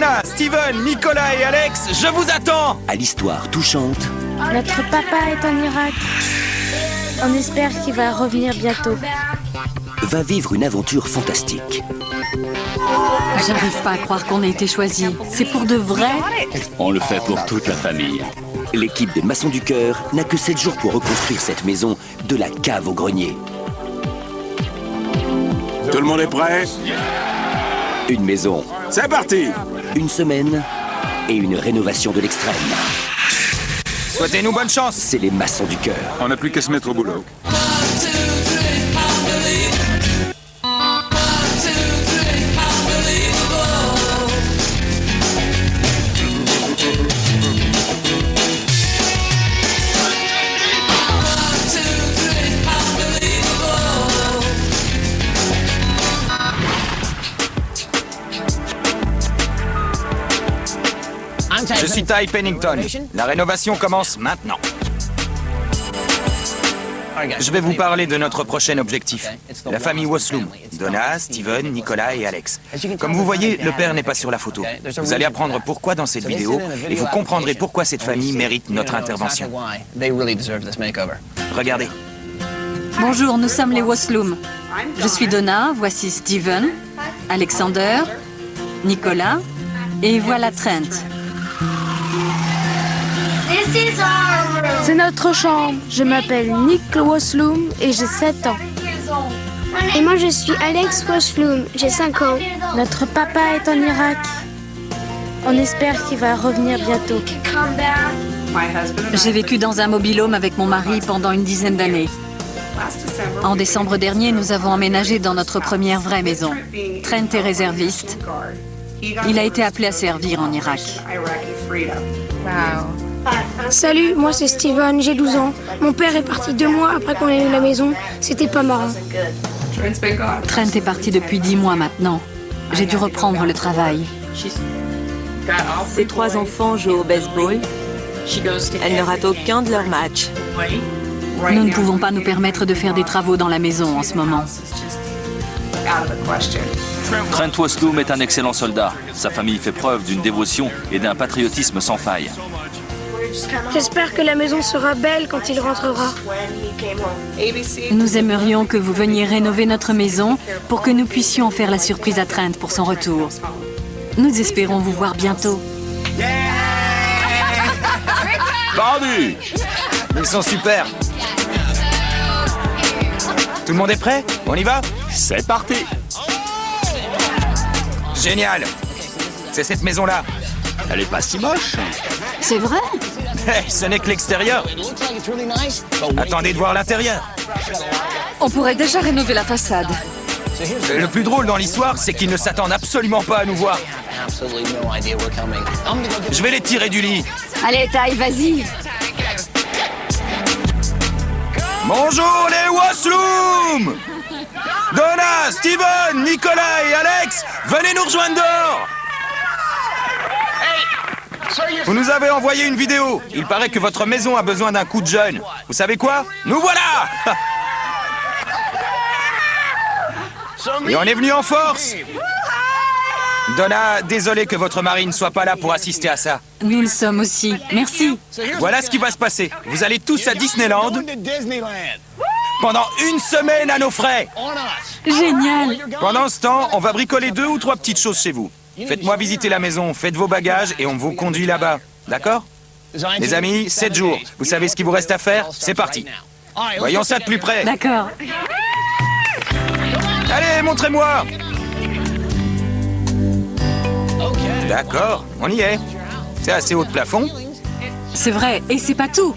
Donna, Steven, Nicolas et Alex, je vous attends! À l'histoire touchante, Notre papa est en Irak. On espère qu'il va revenir bientôt. va vivre une aventure fantastique. J'arrive pas à croire qu'on ait été choisis. C'est pour de vrai? On le fait pour toute la famille. L'équipe des Maçons du Cœur n'a que 7 jours pour reconstruire cette maison de la cave au grenier. Tout le monde est prêt? Une maison, C'est parti! une semaine et une rénovation de l'extrême. Souhaitez-nous bonne chance! C'est les Maçons du Cœur. On n'a plus qu'à se mettre au boulot. Je suis Ty Pennington. La rénovation commence maintenant. Je vais vous parler de notre prochain objectif. La famille Wasloom. Donna, Steven, Nicolas et Alex. Comme vous voyez, le père n'est pas sur la photo. Vous allez apprendre pourquoi dans cette vidéo et vous comprendrez pourquoi cette famille mérite notre intervention. Regardez. Bonjour, nous sommes les Wasloom. Je suis Donna, voici Steven, Alexander, Nicolas et voilà Trent. C'est notre chambre. Je m'appelle Nick Wasloom et j'ai 7 ans. Et moi, je suis Alex Wasloom, j'ai 5 ans. Notre papa est en Irak. On espère qu'il va revenir bientôt. J'ai vécu dans un mobil-home avec mon mari pendant une dizaine d'années. En décembre dernier, nous avons emménagé dans notre première vraie maison. Trent est réserviste. Il a été appelé à servir en Irak. Salut, moi c'est Steven, j'ai 12 ans. Mon père est parti 2 mois après qu'on ait eu la maison. C'était pas marrant. Trent est parti depuis 10 mois maintenant. J'ai dû reprendre le travail. Ses 3 enfants jouent au baseball. Elle ne rate aucun de leurs matchs. Nous ne pouvons pas nous permettre de faire des travaux dans la maison en ce moment. Trent Wasloom est un excellent soldat. Sa famille fait preuve d'une dévotion et d'un patriotisme sans faille. J'espère que la maison sera belle quand il rentrera. Nous aimerions que vous veniez rénover notre maison pour que nous puissions en faire la surprise à Trent pour son retour. Nous espérons vous voir bientôt. Pardi! Ils sont super. Tout le monde est prêt? On y va? C'est parti! Génial! C'est cette maison-là. Elle est pas si moche. C'est vrai? Ce n'est que l'extérieur. Attendez de voir l'intérieur. On pourrait déjà rénover la façade. Le plus drôle dans l'histoire, c'est qu'ils ne s'attendent absolument pas à nous voir. Je vais les tirer du lit. Allez, Ty, vas-y. Bonjour les Wasloom! Donna, Steven, Nicolas et Alex, venez nous rejoindre dehors! Vous nous avez envoyé une vidéo. Il paraît que votre maison a besoin d'un coup de jeune. Vous savez quoi? Nous voilà! Et on est venu en force! Donna, désolé que votre mari ne soit pas là pour assister à ça. Nous le sommes aussi. Merci. Voilà ce qui va se passer. Vous allez tous à Disneyland pendant une semaine à nos frais. Génial. Pendant ce temps, on va bricoler 2 ou 3 petites choses chez vous. Faites-moi visiter la maison, faites vos bagages et on vous conduit là-bas. D'accord? Les amis, 7 jours. Vous savez ce qu'il vous reste à faire? C'est parti. Voyons ça de plus près. D'accord. Allez, montrez-moi. D'accord, on y est. C'est assez haut de plafond. C'est vrai, et c'est pas tout.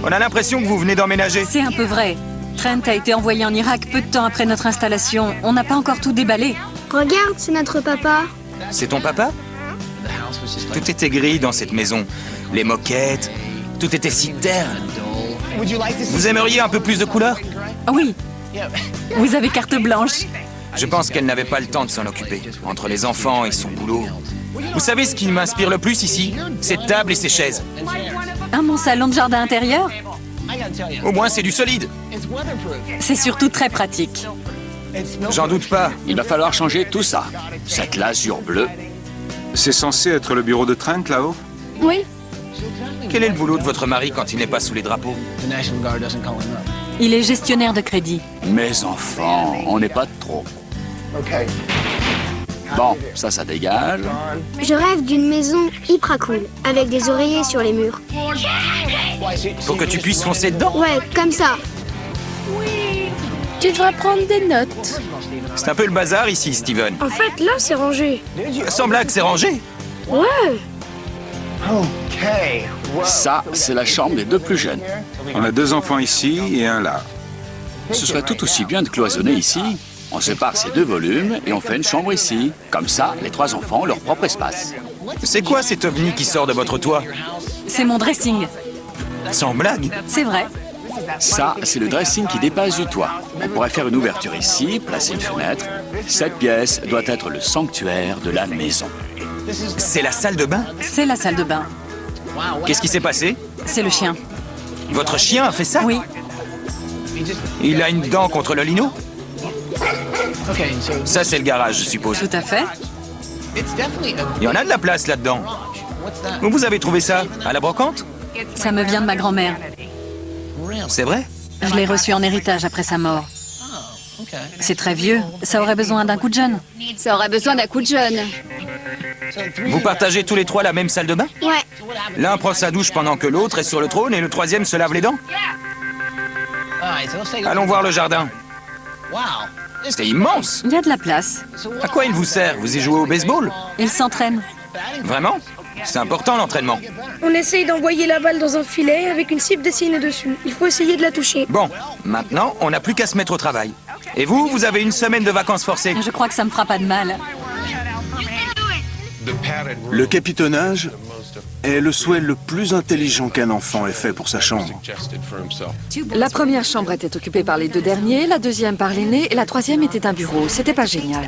On a l'impression que vous venez d'emménager. C'est un peu vrai. Trent a été envoyé en Irak peu de temps après notre installation. On n'a pas encore tout déballé. Regarde, c'est notre papa. C'est ton papa? Tout était gris dans cette maison. Les moquettes, tout était si terne. Vous aimeriez un peu plus de couleur? Oui. Vous avez carte blanche. Je pense qu'elle n'avait pas le temps de s'en occuper, entre les enfants et son boulot. Vous savez ce qui m'inspire le plus ici? Cette table et ces chaises. Mon salon de jardin intérieur? Au moins, c'est du solide. C'est surtout très pratique. J'en doute pas. Il va falloir changer tout ça. Cette lasure bleue. C'est censé être le bureau de Trent, là-haut? Oui. Quel est le boulot de votre mari quand il n'est pas sous les drapeaux? Il est gestionnaire de crédit. Mes enfants, on n'est pas de trop. Bon, ça dégage. Je rêve d'une maison hyper cool, avec des oreillers sur les murs. Pour que tu puisses foncer dedans? Ouais, comme ça. Tu devras prendre des notes. C'est un peu le bazar ici, Steven. En fait, là, c'est rangé. Sans blague, c'est rangé. Ouais. Ça, c'est la chambre des deux plus jeunes. On a 2 enfants ici et un là. Ce serait tout aussi bien de cloisonner ici. On sépare ces 2 volumes et on fait une chambre ici. Comme ça, les 3 enfants ont leur propre espace. C'est quoi cet ovni qui sort de votre toit? C'est mon dressing. Sans blague. C'est vrai. Ça, c'est le dressing qui dépasse du toit. On pourrait faire une ouverture ici, placer une fenêtre. Cette pièce doit être le sanctuaire de la maison. C'est la salle de bain? C'est la salle de bain. Qu'est-ce qui s'est passé? C'est le chien. Votre chien a fait ça? Oui. Il a une dent contre le lino? Ça, c'est le garage, je suppose. Tout à fait. Il y en a de la place là-dedans. Où vous avez trouvé ça? À la brocante? Ça me vient de ma grand-mère. C'est vrai? Je l'ai reçu en héritage après sa mort. C'est très vieux. Ça aurait besoin d'un coup de jeune. Ça aurait besoin d'un coup de jeune. Vous partagez tous les 3 la même salle de bain? Ouais. L'un prend sa douche pendant que l'autre est sur le trône et le 3e se lave les dents? Allons voir le jardin. C'est immense! Il y a de la place. À quoi il vous sert? Vous y jouez au baseball? Il s'entraîne. Vraiment? C'est important l'entraînement. On essaye d'envoyer la balle dans un filet avec une cible dessinée dessus. Il faut essayer de la toucher. Bon, maintenant, on n'a plus qu'à se mettre au travail. Et vous, vous avez une semaine de vacances forcées. Je crois que ça me fera pas de mal. Le capitonnage est le souhait le plus intelligent qu'un enfant ait fait pour sa chambre. La première chambre était occupée par les 2 derniers, la deuxième par l'aîné et la 3e était un bureau. C'était pas génial.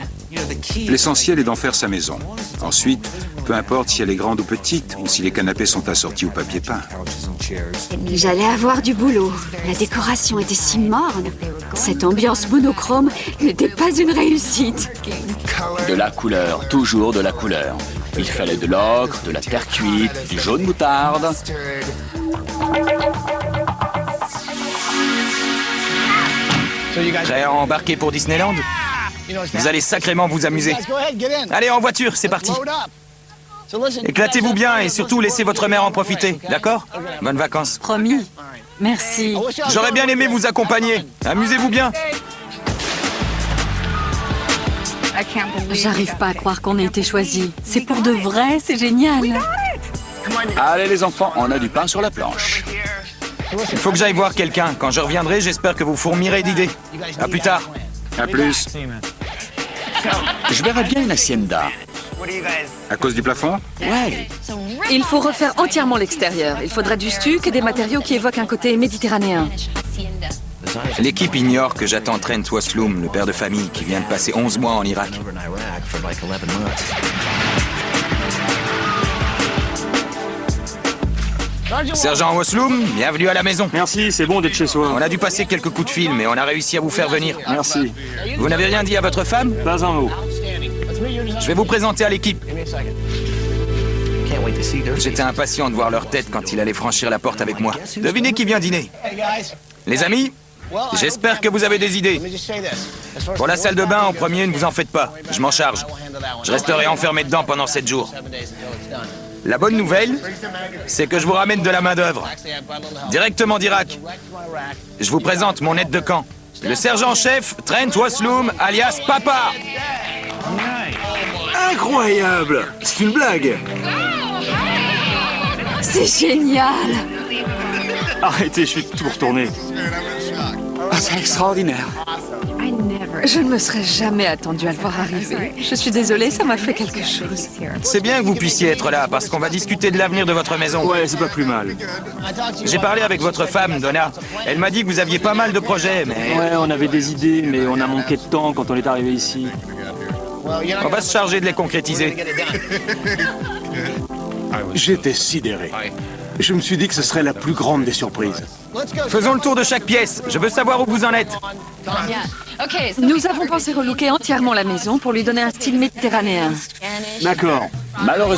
L'essentiel est d'en faire sa maison. Ensuite, peu importe si elle est grande ou petite, ou si les canapés sont assortis au papier peint. J'allais avoir du boulot. La décoration était si morne. Cette ambiance monochrome n'était pas une réussite. De la couleur, toujours de la couleur. Il fallait de l'ocre, de la terre cuite, du jaune moutarde. Prêt à embarquer pour Disneyland? Vous allez sacrément vous amuser. Allez, en voiture, c'est parti. Éclatez-vous bien et surtout laissez votre mère en profiter, d'accord? Bonnes vacances. Promis. Merci. J'aurais bien aimé vous accompagner. Amusez-vous bien. J'arrive pas à croire qu'on ait été choisis. C'est pour de vrai, c'est génial. Allez les enfants, on a du pain sur la planche. Il faut que j'aille voir quelqu'un. Quand je reviendrai, j'espère que vous fourmirez d'idées. À plus tard. À plus. Je verrais bien une hacienda. À cause du plafond? Ouais. Il faut refaire entièrement l'extérieur. Il faudra du stuc et des matériaux qui évoquent un côté méditerranéen. L'équipe ignore que j'attends Trent Wasloom, le père de famille qui vient de passer 11 mois en Irak. Sergent Wasloom, bienvenue à la maison. Merci, c'est bon d'être chez soi. On a dû passer quelques coups de fil, mais on a réussi à vous faire venir. Merci. Vous n'avez rien dit à votre femme? Pas un mot. Je vais vous présenter à l'équipe. J'étais impatient de voir leur tête quand il allait franchir la porte avec moi. Devinez qui vient dîner. Les amis, j'espère que vous avez des idées. Pour la salle de bain, en premier, ne vous en faites pas. Je m'en charge. Je resterai enfermé dedans pendant 7 jours. La bonne nouvelle, c'est que je vous ramène de la main-d'œuvre. Directement d'Irak. Je vous présente mon aide de camp. Le sergent-chef Trent Wasloom, alias Papa. Incroyable! C'est une blague! C'est génial! Arrêtez, je suis tout retourné. Ah, c'est extraordinaire. Je ne me serais jamais attendu à le voir arriver. Je suis désolée, ça m'a fait quelque chose. C'est bien que vous puissiez être là, parce qu'on va discuter de l'avenir de votre maison. Ouais, c'est pas plus mal. J'ai parlé avec votre femme, Donna. Elle m'a dit que vous aviez pas mal de projets, mais... Ouais, on avait des idées, mais on a manqué de temps quand on est arrivé ici. On va se charger de les concrétiser. J'étais sidéré. Je me suis dit que ce serait la plus grande des surprises. Faisons le tour de chaque pièce. Je veux savoir où vous en êtes. Nous avons pensé relooker entièrement la maison pour lui donner un style méditerranéen. D'accord. Malheureusement,